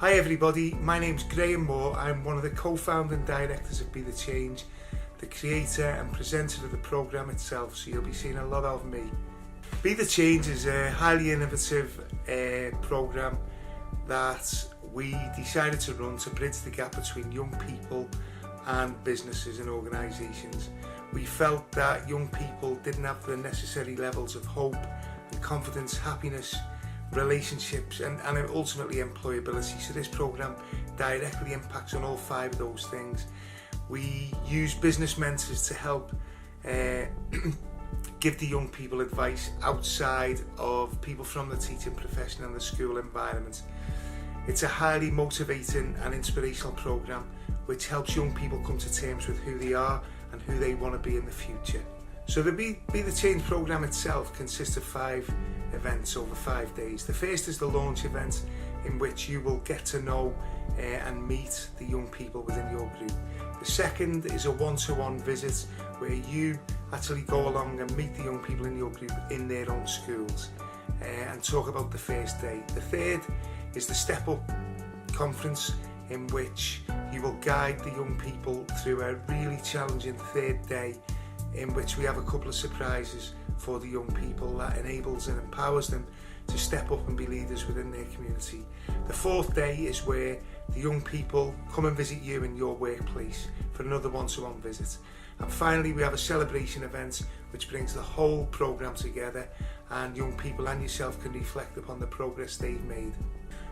Hi everybody, my name's Graham Moore. I'm one of the co-founding directors of Be The Change, the creator and presenter of the programme itself, so you'll be seeing a lot of me. Be The Change is a highly innovative programme that we decided to run to bridge the gap between young people and businesses and organisations. We felt that young people didn't have the necessary levels of hope and confidence, happiness, relationships and ultimately employability. So this programme directly impacts on all 5 of those things. We use business mentors to help give the young people advice outside of people from the teaching profession and the school environment. It's a highly motivating and inspirational programme which helps young people come to terms with who they are and who they want to be in the future. So the Be The Change programme itself consists of 5 events over 5 days. The first is the launch event, in which you will get to know and meet the young people within your group. The second is a one-to-one visit where you actually go along and meet the young people in your group in their own schools and talk about the first day. The third is the Step Up conference, in which you will guide the young people through a really challenging 3rd day, in which we have a couple of surprises for the young people that enables and empowers them to step up and be leaders within their community. The 4th day is where the young people come and visit you in your workplace for another one-to-one visit. And finally, we have a celebration event which brings the whole programme together, and young people and yourself can reflect upon the progress they've made.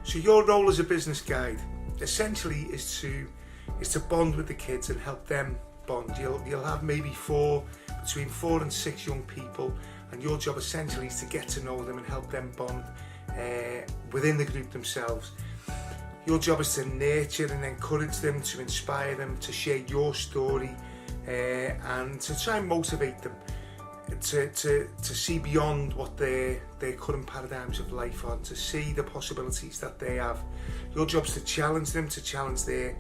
So your role as a business guide essentially is to bond with the kids and help them bond. You'll have maybe between 4 and 6 young people, and your job essentially is to get to know them and help them bond within the group themselves. Your job is to nurture and encourage them, to inspire them, to share your story and to try and motivate them to see beyond what their current paradigms of life are, and to see the possibilities that they have. Your job is to challenge them, to challenge the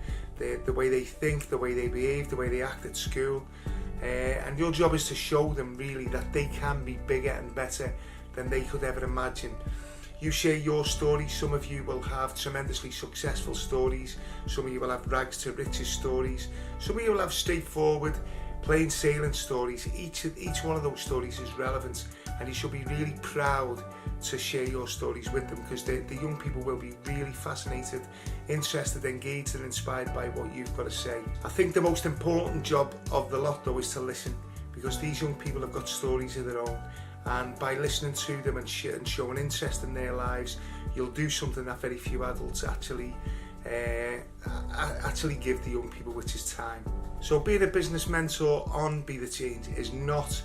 way they think, the way they behave, the way they act at school, and your job is to show them really that they can be bigger and better than they could ever imagine. You share your story. Some of you will have tremendously successful stories, some of you will have rags to riches stories, some of you will have straightforward plain sailing stories. Each one of those stories is relevant, and you should be really proud to share your stories with them, because the young people will be really fascinated, interested, engaged and inspired by what you've got to say. I think the most important job of the lot though is to listen, because these young people have got stories of their own, and by listening to them and showing interest in their lives, you'll do something that very few adults actually give the young people, which is time. So being a business mentor on Be The Change is not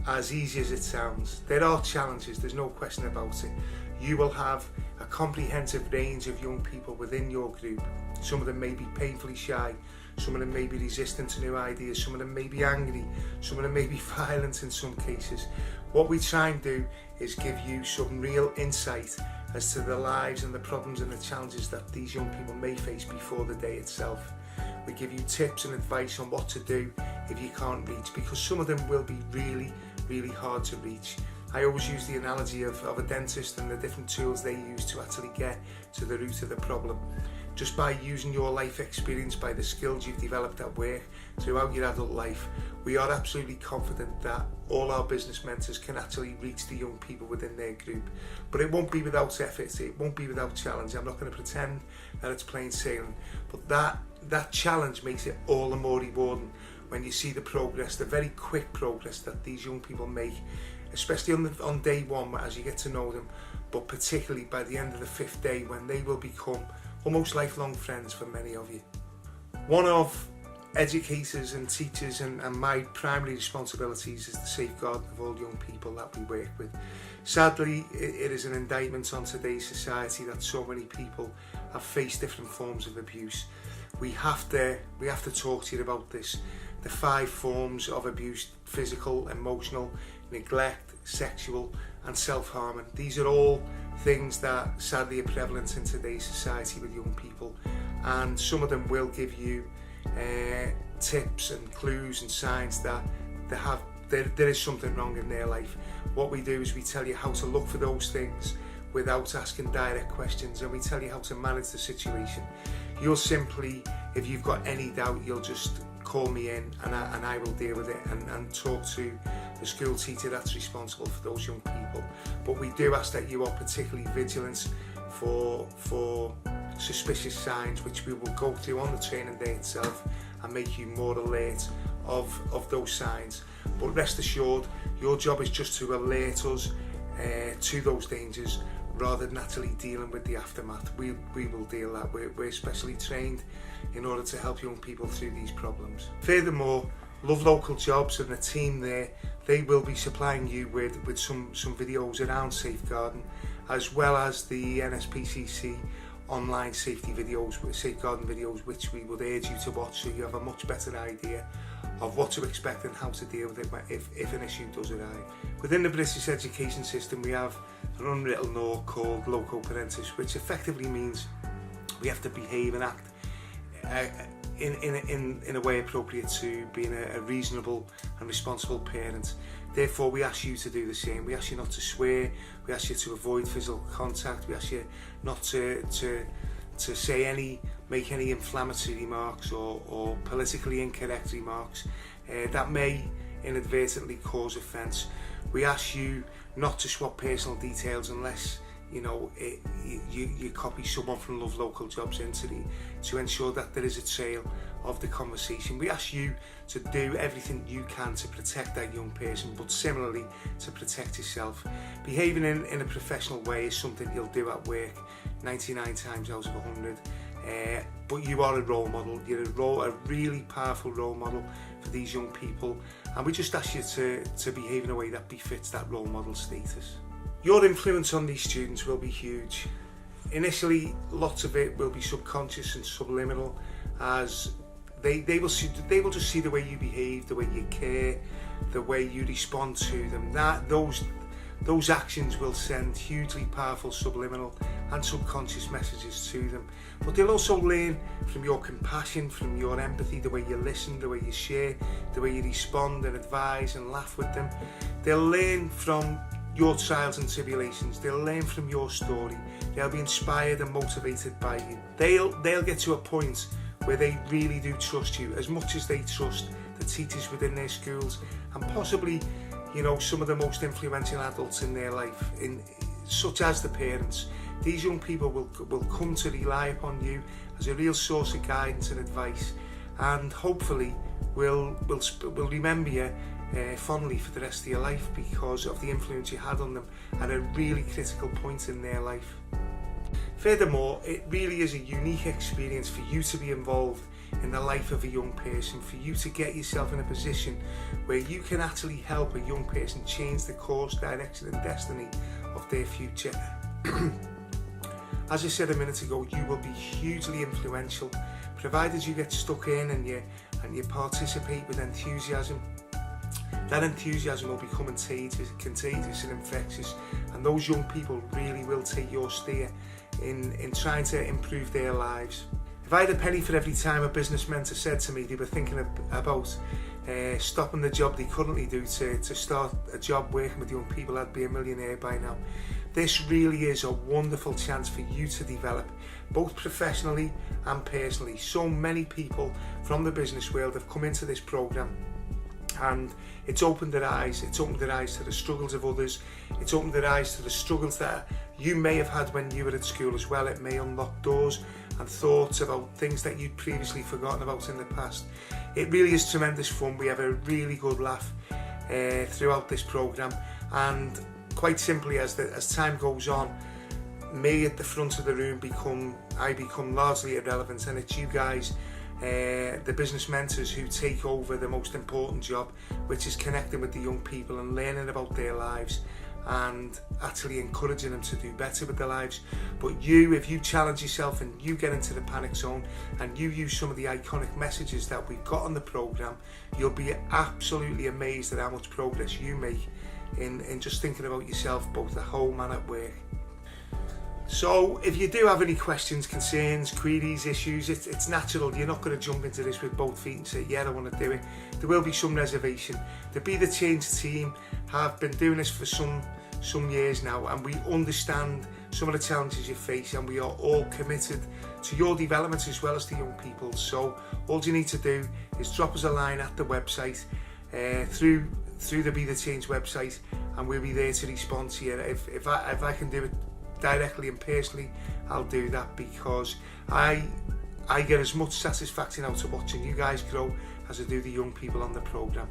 as easy as it sounds. There are challenges, there's no question about it. You will have a comprehensive range of young people within your group. Some of them may be painfully shy, some of them may be resistant to new ideas, some of them may be angry, some of them may be violent in some cases. What we try and do is give you some real insight as to the lives and the problems and the challenges that these young people may face before the day itself. We give you tips and advice on what to do if you can't reach, because some of them will be really, really hard to reach. I always use the analogy of a dentist and the different tools they use to actually get to the root of the problem. Just by using your life experience, by the skills you've developed at work throughout your adult life, we are absolutely confident that all our business mentors can actually reach the young people within their group. But it won't be without effort, it won't be without challenge. I'm not going to pretend that it's plain sailing, but that challenge makes it all the more rewarding when you see the progress, the very quick progress that these young people make, especially on day 1 as you get to know them, but particularly by the end of the 5th day, when they will become almost lifelong friends for many of you. One of educators and teachers and my primary responsibilities is the safeguarding of all young people that we work with. Sadly, it is an indictment on today's society that so many people have faced different forms of abuse. We have to talk to you about this. The 5 forms of abuse: physical, emotional, neglect, sexual and self-harming. These are all things that sadly are prevalent in today's society with young people, and some of them will give you tips and clues and signs that there is something wrong in their life. What we do is we tell you how to look for those things. without asking direct questions, and we tell you how to manage the situation. You'll simply, if you've got any doubt, you'll just call me in and I will deal with it and talk to the school teacher that's responsible for those young people. But we do ask that you are particularly vigilant for suspicious signs, which we will go through on the training day itself and make you more alert of those signs. But rest assured, your job is just to alert us to those dangers rather than actually dealing with the aftermath. We will deal that. We're specially trained in order to help young people through these problems. Furthermore, Love Local Jobs and the team there, they will be supplying you with some videos around safeguarding, as well as the NSPCC online safety videos, safeguarding videos, which we would urge you to watch so you have a much better idea of what to expect and how to deal with it if an issue does arrive. Within the British education system, we have an unwritten law called loco parentis, which effectively means we have to behave and act in a way appropriate to being a reasonable and responsible parent. Therefore, we ask you to do the same. We ask you not to swear, we ask you to avoid physical contact, we ask you not to make any inflammatory remarks or politically incorrect remarks that may inadvertently cause offence. We ask you not to swap personal details unless you copy someone from Love Local Jobs to ensure that there is a trail of the conversation. We ask you to do everything you can to protect that young person, but similarly to protect yourself. Behaving in a professional way is something you'll do at work 99 times out of 100. But you are a role model. You're a really powerful role model for these young people, and we just ask you to behave in a way that befits that role model status. Your influence on these students will be huge. Initially, lots of it will be subconscious and subliminal, as they will just see the way you behave, the way you care, the way you respond to them. Those actions will send hugely powerful subliminal and subconscious messages to them. But they'll also learn from your compassion, from your empathy, the way you listen, the way you share, the way you respond and advise and laugh with them. They'll learn from your trials and tribulations. They'll learn from your story. They'll be inspired and motivated by you. They'll get to a point where they really do trust you as much as they trust the teachers within their schools, and possibly some of the most influential adults in their life, such as the parents. These young people will come to rely upon you as a real source of guidance and advice, and hopefully will remember you fondly for the rest of your life because of the influence you had on them at a really critical point in their life. Furthermore, it really is a unique experience for you to be involved in the life of a young person, for you to get yourself in a position where you can actually help a young person change the course, direction and destiny of their future. As I said a minute ago, you will be hugely influential, provided you get stuck in and you participate with enthusiasm. That enthusiasm will become contagious and infectious, and those young people really will take your steer in trying to improve their lives. If I had a penny for every time a business mentor said to me they were thinking about stopping the job they currently do to start a job working with young people, I'd be a millionaire by now. This really is a wonderful chance for you to develop, both professionally and personally. So many people from the business world have come into this program, and it's opened their eyes. It's opened their eyes to the struggles of others. It's opened their eyes to the struggles that you may have had when you were at school as well. It may unlock doors and thoughts about things that you'd previously forgotten about in the past. It really is tremendous fun. We have a really good laugh throughout this program, and quite simply, as time goes on, me at the front of the room I become largely irrelevant, and it's you guys, the business mentors, who take over the most important job, which is connecting with the young people and learning about their lives and actually encouraging them to do better with their lives. But if you challenge yourself and you get into the panic zone and you use some of the iconic messages that we've got on the program, you'll be absolutely amazed at how much progress you make in just thinking about yourself, both at home and at work. So if you do have any questions, concerns, queries, issues, it's natural. You're not going to jump into this with both feet and say, yeah, I want to do it. There will be some reservation. The Be The Change team have been doing this for some some years now, and we understand some of the challenges you face, and we are all committed to your development as well as the young people. So all you need to do is drop us a line at the website, through the Be The Change website, and we'll be there to respond to you. If I can do it directly and personally, I'll do that, because I get as much satisfaction out of watching you guys grow as I do the young people on the programme.